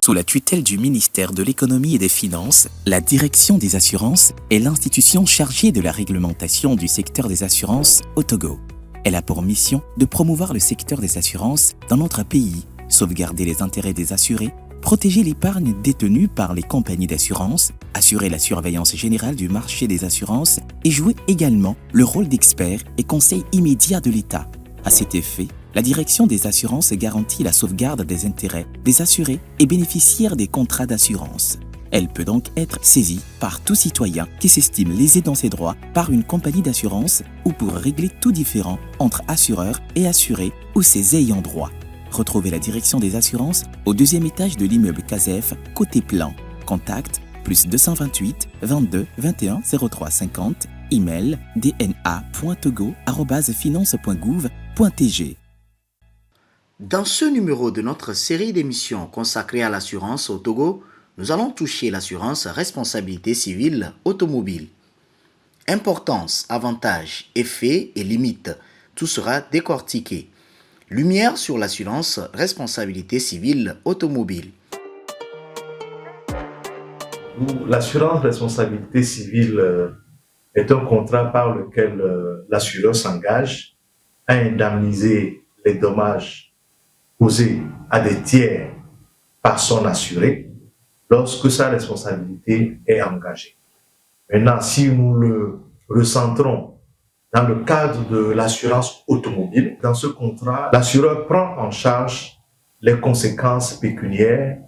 Sous la tutelle du ministère de l'Économie et des Finances, la Direction des assurances est l'institution chargée de la réglementation du secteur des assurances au Togo. Elle a pour mission de promouvoir le secteur des assurances dans notre pays, sauvegarder les intérêts des assurés, protéger l'épargne détenue par les compagnies d'assurance, assurer la surveillance générale du marché des assurances et jouer également le rôle d'expert et conseil immédiat de l'État. À cet effet, la Direction des assurances garantit la sauvegarde des intérêts des assurés et bénéficiaires des contrats d'assurance. Elle peut donc être saisie par tout citoyen qui s'estime lésé dans ses droits par une compagnie d'assurance ou pour régler tout différend entre assureur et assuré ou ses ayants droit. Retrouvez la Direction des assurances au deuxième étage de l'immeuble CASEF, côté plan. Contact plus 228 22 21 03 50, email dna.togo@finance.gouv.tg. Dans ce numéro de notre série d'émissions consacrée à l'assurance au Togo, nous allons toucher l'assurance responsabilité civile automobile. Importance, avantages, effets et limites, tout sera décortiqué. Lumière sur l'assurance responsabilité civile automobile. L'assurance responsabilité civile est un contrat par lequel l'assureur s'engage à indemniser les dommages causés à des tiers par son assuré lorsque sa responsabilité est engagée. Maintenant, si nous le recentrons dans le cadre de l'assurance automobile, dans ce contrat, l'assureur prend en charge les conséquences pécuniaires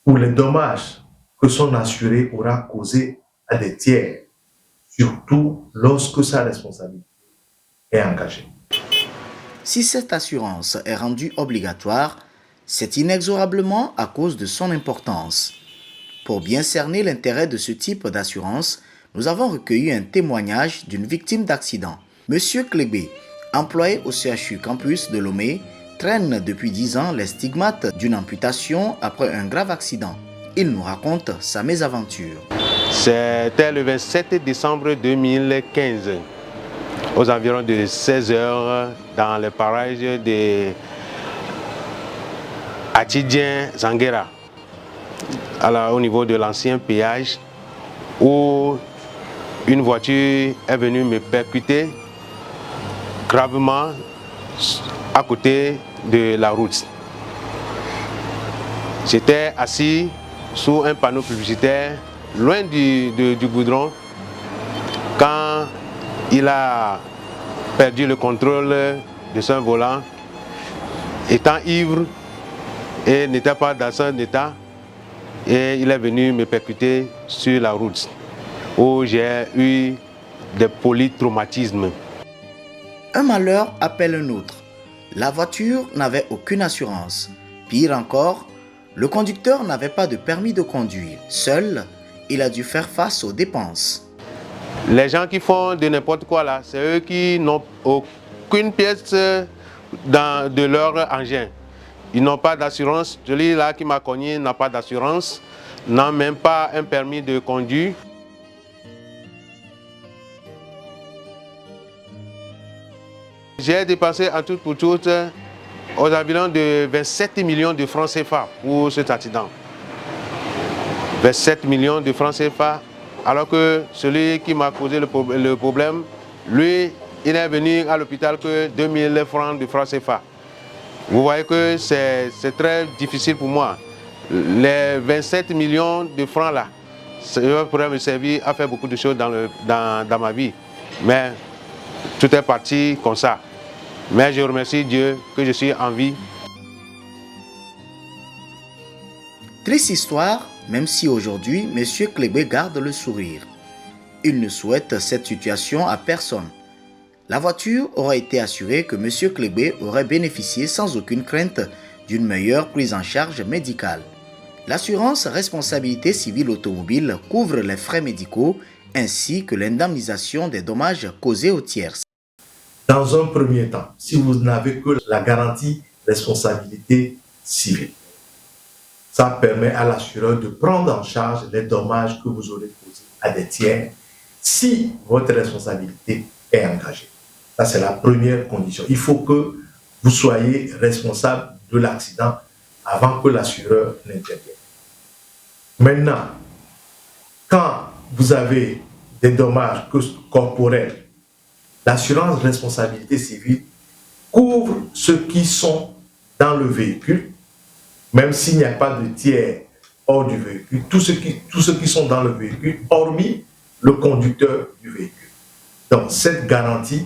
ou les dommages que son assuré aura causés à des tiers, surtout lorsque sa responsabilité est engagée. Si cette assurance est rendue obligatoire, c'est inexorablement à cause de son importance. Pour bien cerner l'intérêt de ce type d'assurance, nous avons recueilli un témoignage d'une victime d'accident. Monsieur Clébé, employé au CHU Campus de Lomé, traîne depuis 10 ans les stigmates d'une amputation après un grave accident. Il nous raconte sa mésaventure. C'était le 27 décembre 2015, aux environs de 16 heures, dans les parages de Atidien-Zanguera, au niveau de l'ancien péage, où une voiture est venue me percuter gravement à côté de la route. J'étais assis sous un panneau publicitaire, loin du goudron, quand il a perdu le contrôle de son volant, étant ivre et n'était pas dans son état, et il est venu me percuter sur la route, où j'ai eu des polytraumatismes. Un malheur appelle un autre. La voiture n'avait aucune assurance. Pire encore, le conducteur n'avait pas de permis de conduire. Seul, il a dû faire face aux dépenses. Les gens qui font de n'importe quoi là, c'est eux qui n'ont aucune pièce de leur engin. Ils n'ont pas d'assurance. Celui-là qui m'a cogné n'a pas d'assurance, n'a même pas un permis de conduire. J'ai dépensé en tout pour tout aux environs de 27 millions de francs CFA pour cet accident. 27 millions de francs CFA, alors que celui qui m'a causé le problème, lui, il n'est venu à l'hôpital que 2000 francs de francs CFA. Vous voyez que c'est très difficile pour moi. Les 27 millions de francs là, ça pourrait me servir à faire beaucoup de choses dans ma vie. Mais tout est parti comme ça. Mais je remercie Dieu que je suis en vie. Triste histoire, même si aujourd'hui, M. Clébé garde le sourire. Il ne souhaite cette situation à personne. La voiture aura été assurée que M. Clébé aurait bénéficié sans aucune crainte d'une meilleure prise en charge médicale. L'assurance responsabilité civile automobile couvre les frais médicaux ainsi que l'indemnisation des dommages causés aux tiers. Dans un premier temps, si vous n'avez que la garantie responsabilité civile, ça permet à l'assureur de prendre en charge les dommages que vous aurez causés à des tiers si votre responsabilité est engagée. Ça, c'est la première condition. Il faut que vous soyez responsable de l'accident avant que l'assureur n'intervienne. Maintenant, quand vous avez des dommages corporels, l'assurance responsabilité civile couvre ceux qui sont dans le véhicule, même s'il n'y a pas de tiers hors du véhicule, tous ceux qui sont dans le véhicule, hormis le conducteur du véhicule. Donc, cette garantie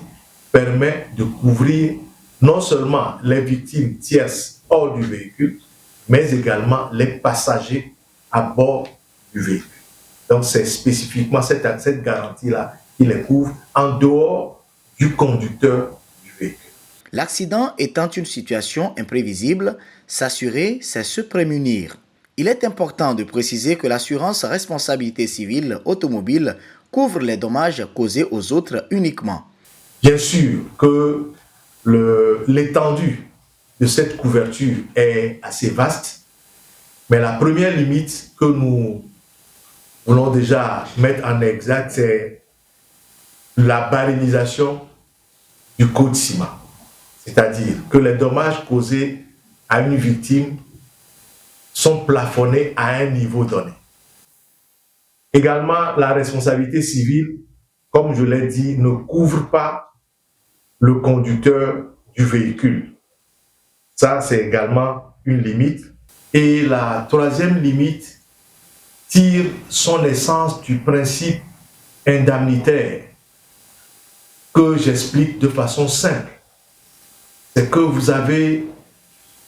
permet de couvrir non seulement les victimes tierces hors du véhicule, mais également les passagers à bord du véhicule. Donc, c'est spécifiquement cette garantie-là qui les couvre en dehors du conducteur du véhicule. L'accident étant une situation imprévisible, s'assurer, c'est se prémunir. Il est important de préciser que l'assurance responsabilité civile automobile couvre les dommages causés aux autres uniquement. Bien sûr que l'étendue de cette couverture est assez vaste, mais la première limite que nous voulons déjà mettre en exergue, c'est la barémisation du code CIMA. C'est-à-dire que les dommages causés à une victime sont plafonnés à un niveau donné. Également, la responsabilité civile, comme je l'ai dit, ne couvre pas le conducteur du véhicule. Ça, c'est également une limite. Et la troisième limite tire son essence du principe indemnitaire que j'explique de façon simple. C'est que vous avez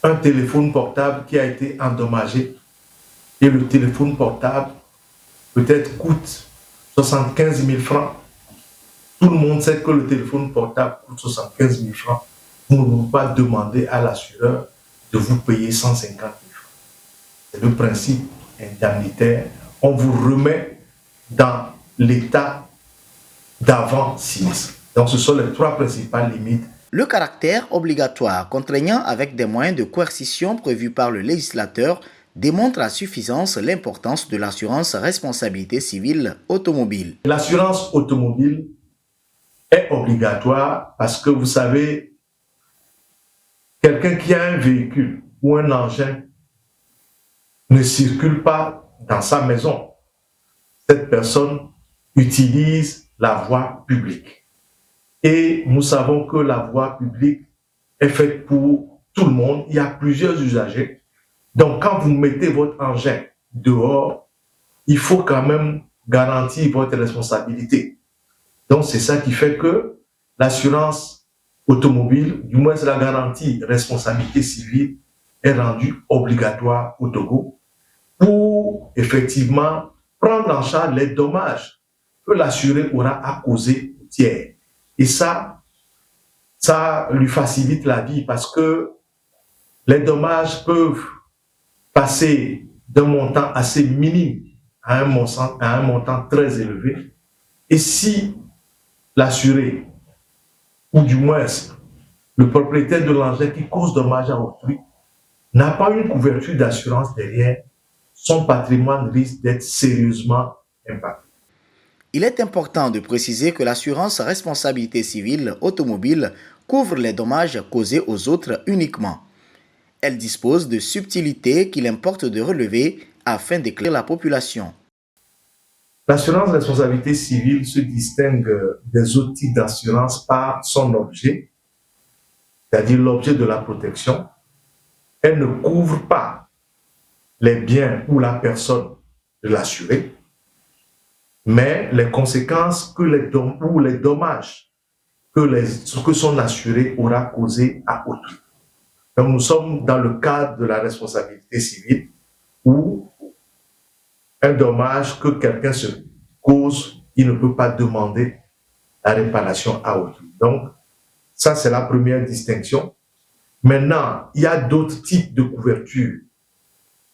un téléphone portable qui a été endommagé et le téléphone portable peut-être coûte 75 000 francs. Tout le monde sait que le téléphone portable coûte 75 000 francs. Vous ne pouvez pas demander à l'assureur de vous payer 150 000 francs. C'est le principe indemnitaire. On vous remet dans l'état d'avant sinistre. Donc ce sont les trois principales limites. Le caractère obligatoire contraignant avec des moyens de coercition prévus par le législateur démontre à suffisance l'importance de l'assurance responsabilité civile automobile. L'assurance automobile est obligatoire parce que vous savez, quelqu'un qui a un véhicule ou un engin ne circule pas dans sa maison. Cette personne utilise la voie publique. Et nous savons que la voie publique est faite pour tout le monde. Il y a plusieurs usagers. Donc, quand vous mettez votre engin dehors, il faut quand même garantir votre responsabilité. Donc, c'est ça qui fait que l'assurance automobile, du moins c'est la garantie responsabilité civile, est rendue obligatoire au Togo pour effectivement prendre en charge les dommages que l'assuré aura à causer au tiers. Et ça lui facilite la vie parce que les dommages peuvent passer d'un montant assez minime à un montant très élevé. Et si l'assuré, ou du moins le propriétaire de l'engin qui cause dommage à autrui, n'a pas une couverture d'assurance derrière, son patrimoine risque d'être sérieusement impacté. Il est important de préciser que l'assurance responsabilité civile automobile couvre les dommages causés aux autres uniquement. Elle dispose de subtilités qu'il importe de relever afin d'éclairer la population. L'assurance responsabilité civile se distingue des autres types d'assurance par son objet, c'est-à-dire l'objet de la protection. Elle ne couvre pas les biens ou la personne de l'assuré, mais les conséquences ou les dommages que son assuré aura causé à autrui. Donc nous sommes dans le cadre de la responsabilité civile où un dommage que quelqu'un se cause, il ne peut pas demander la réparation à autrui. Donc ça c'est la première distinction. Maintenant, il y a d'autres types de couverture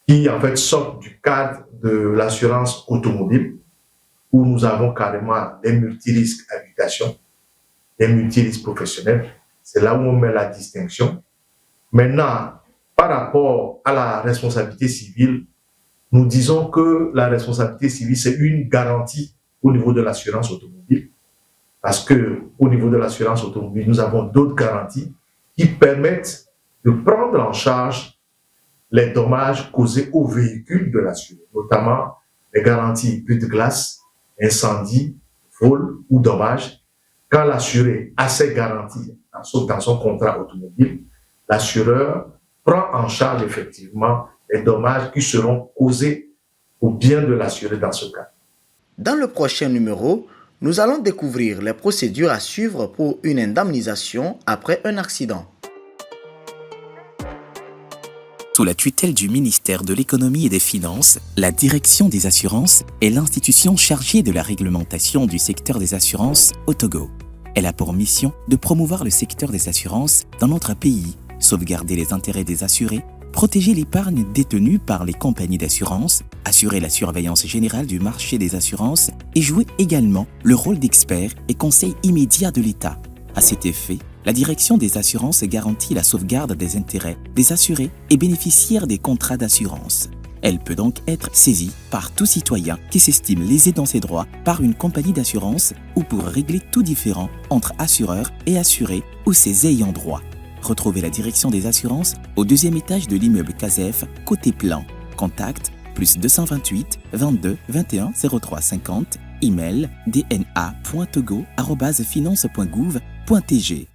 qui en fait sortent du cadre de l'assurance automobile, où nous avons carrément des multirisques habitation, des multirisques professionnels. C'est là où on met la distinction. Maintenant, par rapport à la responsabilité civile, nous disons que la responsabilité civile, c'est une garantie au niveau de l'assurance automobile. Parce qu'au niveau de l'assurance automobile, nous avons d'autres garanties qui permettent de prendre en charge les dommages causés aux véhicules de l'assuré, notamment les garanties pluie de glace, incendie, vol ou dommage. Quand l'assuré a ces garanties dans son contrat automobile, l'assureur prend en charge effectivement les dommages qui seront causés au bien de l'assuré dans ce cas. Dans le prochain numéro, nous allons découvrir les procédures à suivre pour une indemnisation après un accident. Sous la tutelle du ministère de l'Économie et des Finances, la Direction des assurances est l'institution chargée de la réglementation du secteur des assurances au Togo. Elle a pour mission de promouvoir le secteur des assurances dans notre pays, sauvegarder les intérêts des assurés, protéger l'épargne détenue par les compagnies d'assurance, assurer la surveillance générale du marché des assurances et jouer également le rôle d'expert et conseil immédiat de l'État. À cet effet, la Direction des assurances garantit la sauvegarde des intérêts des assurés et bénéficiaires des contrats d'assurance. Elle peut donc être saisie par tout citoyen qui s'estime lésé dans ses droits par une compagnie d'assurance ou pour régler tout différend entre assureur et assuré ou ses ayants droit. Retrouvez la Direction des assurances au 2e étage de l'immeuble CASEF, côté plan. Contact +228 22 21 03 50, email dna.togo@finance.gouv.tg.